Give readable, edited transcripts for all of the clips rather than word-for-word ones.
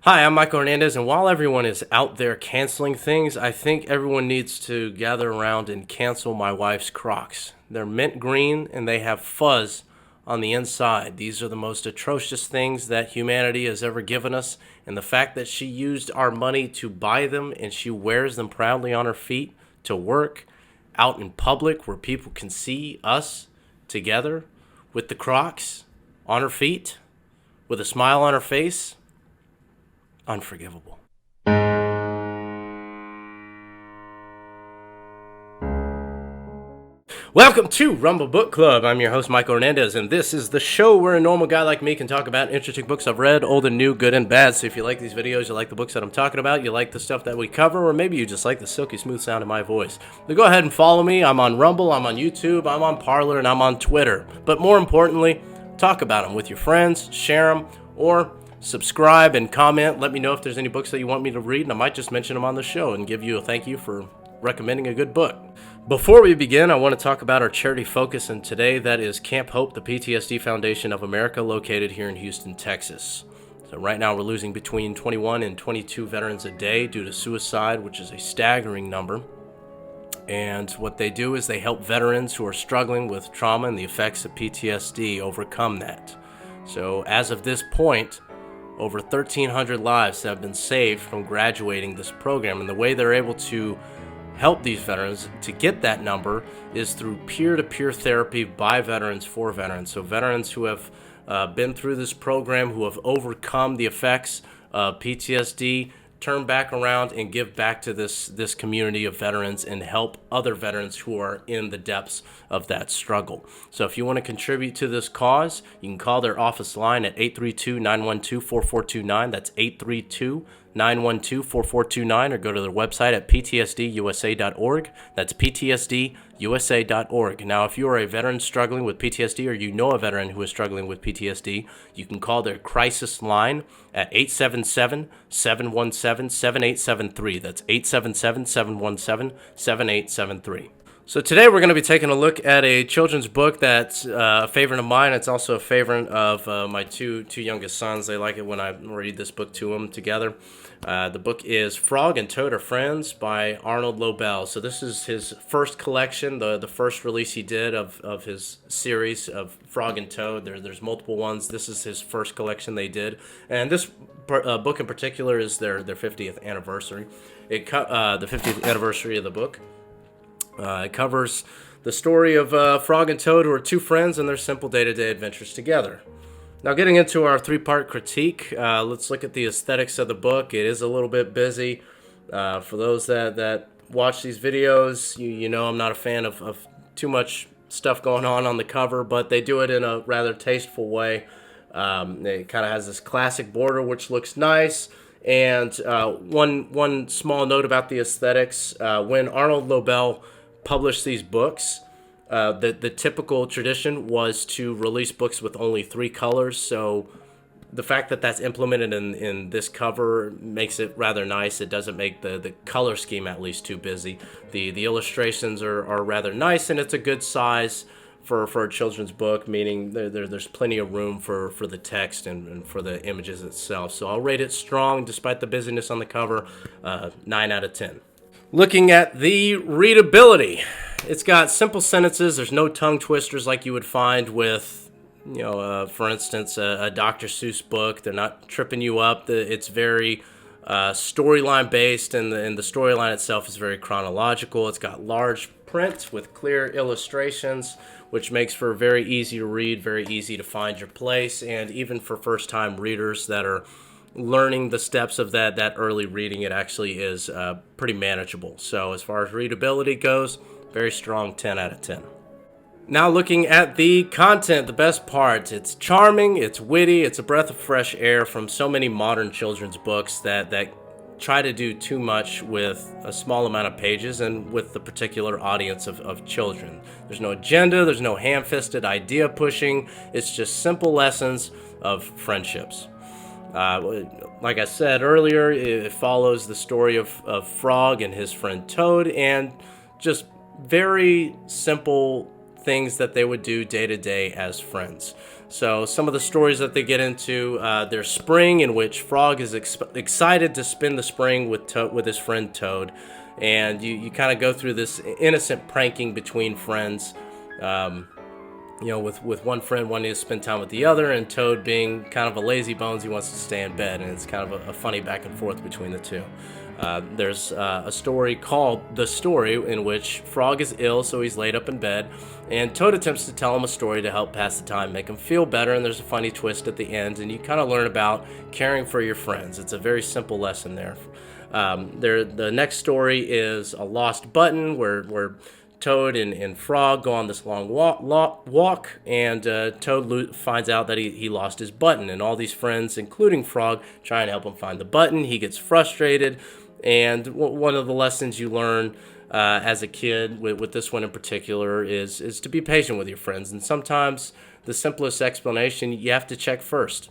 Hi, I'm Michael Hernandez, and while everyone is out there canceling things, I think everyone needs to gather around and cancel my wife's Crocs. They're mint green and they have fuzz on the inside. These are the most atrocious things that humanity has ever given us, and the fact that she used our money to buy them and she wears them proudly on her feet to work, out in public where people can see us together with the Crocs on her feet, with a smile on her face. Unforgivable. Welcome to Rumble Book Club. I'm your host, Michael Hernandez, and this is the show where a normal guy like me can talk about interesting books I've read, old and new, good and bad. So if you like these videos, you like the books that I'm talking about, you like the stuff that we cover, or maybe you just like the silky smooth sound of my voice, then go ahead and follow me. I'm on Rumble, I'm on YouTube, I'm on Parler, and I'm on Twitter. But more importantly, talk about them with your friends, share them, or subscribe and comment. Let me know if there's any books that you want me to read, and I might just mention them on the show and give you a thank you for recommending a good book. Before we begin, I want to talk about our charity focus, and today that is Camp Hope, the PTSD Foundation of America, located here in Houston, Texas. So right now we're losing between 21 and 22 veterans a day due to suicide, which is a staggering number. And what they do is they help veterans who are struggling with trauma and the effects of PTSD overcome that. So as of this point, over 1,300 lives have been saved from graduating this program, and the way they're able to help these veterans to get that number is through peer-to-peer therapy by veterans for veterans. So veterans who have been through this program, who have overcome the effects of PTSD, turn back around and give back to this community of veterans and help other veterans who are in the depths of that struggle. So if you want to contribute to this cause, you can call their office line at 832-912-4429. That's 832-912-4429, or go to their website at ptsdusa.org. That's ptsdusa.org. Now, if you are a veteran struggling with PTSD, or you know a veteran who is struggling with PTSD, you can call their crisis line at 877-717-7873. That's 877-717-7873. So today we're going to be taking a look at a children's book that's a favorite of mine. It's also a favorite of my two youngest sons. They like it when I read this book to them together. The book is Frog and Toad Are Friends by Arnold Lobel. So this is his first collection, the first release he did of his series of Frog and Toad. There's multiple ones. This is his first collection they did. And this book in particular is their 50th anniversary. The 50th anniversary of the book. It covers the story of Frog and Toad, who are two friends, and their simple day-to-day adventures together. Now, getting into our three-part critique, let's look at the aesthetics of the book. It is a little bit busy. For those that watch these videos, you know I'm not a fan of too much stuff going on the cover, but they do it in a rather tasteful way. It kind of has this classic border, which looks nice. And one small note about the aesthetics, when Arnold Lobel published these books, the typical tradition was to release books with only 3 colors. So the fact that that's implemented in this cover makes it rather nice. It doesn't make the color scheme at least too busy. The illustrations are rather nice, and it's a good size for a children's book, meaning there's plenty of room for the text and for the images itself. So I'll rate it strong despite the busyness on the cover, 9 out of 10. Looking at the readability, it's got simple sentences. There's no tongue twisters like you would find with, for instance, a Dr. Seuss book. They're not tripping you up. It's very storyline based, and the storyline itself is very chronological. It's got large print with clear illustrations, which makes for very easy to read, very easy to find your place, and even for first-time readers that are learning the steps of that early reading, it actually is pretty manageable. So as far as readability goes, very strong 10 out of 10. Now looking at the content, the best part, it's charming, it's witty, it's a breath of fresh air from so many modern children's books that try to do too much with a small amount of pages and with the particular audience of children. There's no agenda, there's no ham-fisted idea pushing, it's just simple lessons of friendships. Like I said earlier, it follows the story of Frog and his friend Toad, and just very simple things that they would do day to day as friends. So some of the stories that they get into, there's Spring, in which Frog is excited to spend the spring with his friend Toad, and you kind of go through this innocent pranking between friends. With one friend wanting to spend time with the other, and Toad being kind of a lazy bones, he wants to stay in bed, and it's kind of a funny back and forth between the two. There's a story called The Story, in which Frog is ill, so he's laid up in bed, and Toad attempts to tell him a story to help pass the time, make him feel better, and there's a funny twist at the end, and you kind of learn about caring for your friends. It's a very simple lesson there. The next story is A Lost Button, where Toad and Frog go on this long walk, and Toad finds out that he lost his button, and all these friends, including Frog, try and help him find the button. He gets frustrated, and one of the lessons you learn as a kid with this one in particular is to be patient with your friends, and sometimes the simplest explanation you have to check first.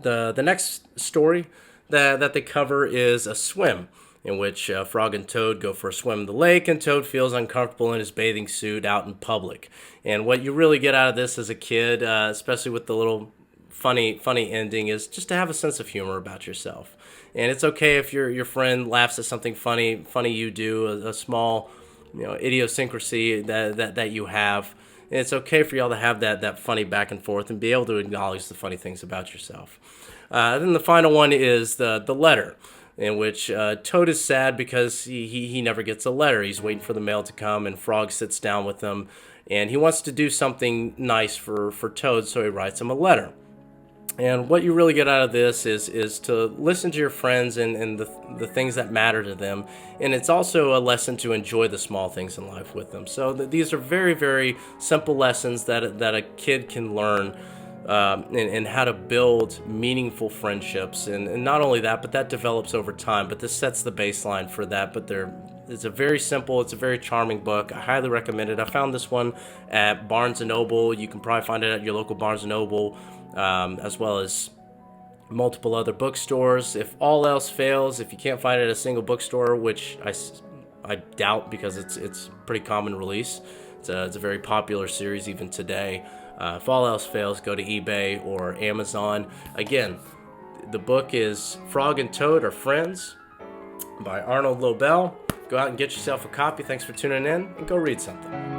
The next story that they cover is A Swim, in which Frog and Toad go for a swim in the lake, and Toad feels uncomfortable in his bathing suit out in public. And what you really get out of this as a kid, especially with the little funny ending, is just to have a sense of humor about yourself. And it's okay if your friend laughs at something funny you do, a small idiosyncrasy that you have. And it's okay for y'all to have that funny back and forth and be able to acknowledge the funny things about yourself. Then the final one is the letter, in which Toad is sad because he never gets a letter. He's waiting for the mail to come, and Frog sits down with him, and he wants to do something nice for Toad, so he writes him a letter. And what you really get out of this is to listen to your friends and the things that matter to them, and it's also a lesson to enjoy the small things in life with them. So these are very, very simple lessons that a kid can learn, and how to build meaningful friendships, and not only that, but that develops over time. But this sets the baseline for that. But it's a very charming book. I highly recommend it. I found this one at Barnes & Noble. You can probably find it at your local Barnes & Noble, as well as multiple other bookstores. If all else fails, if you can't find it at a single bookstore, which I doubt, because it's a pretty common release. It's a very popular series even today. If all else fails, go to eBay or Amazon. Again, the book is Frog and Toad Are Friends by Arnold Lobel. Go out and get yourself a copy. Thanks for tuning in, and go read something.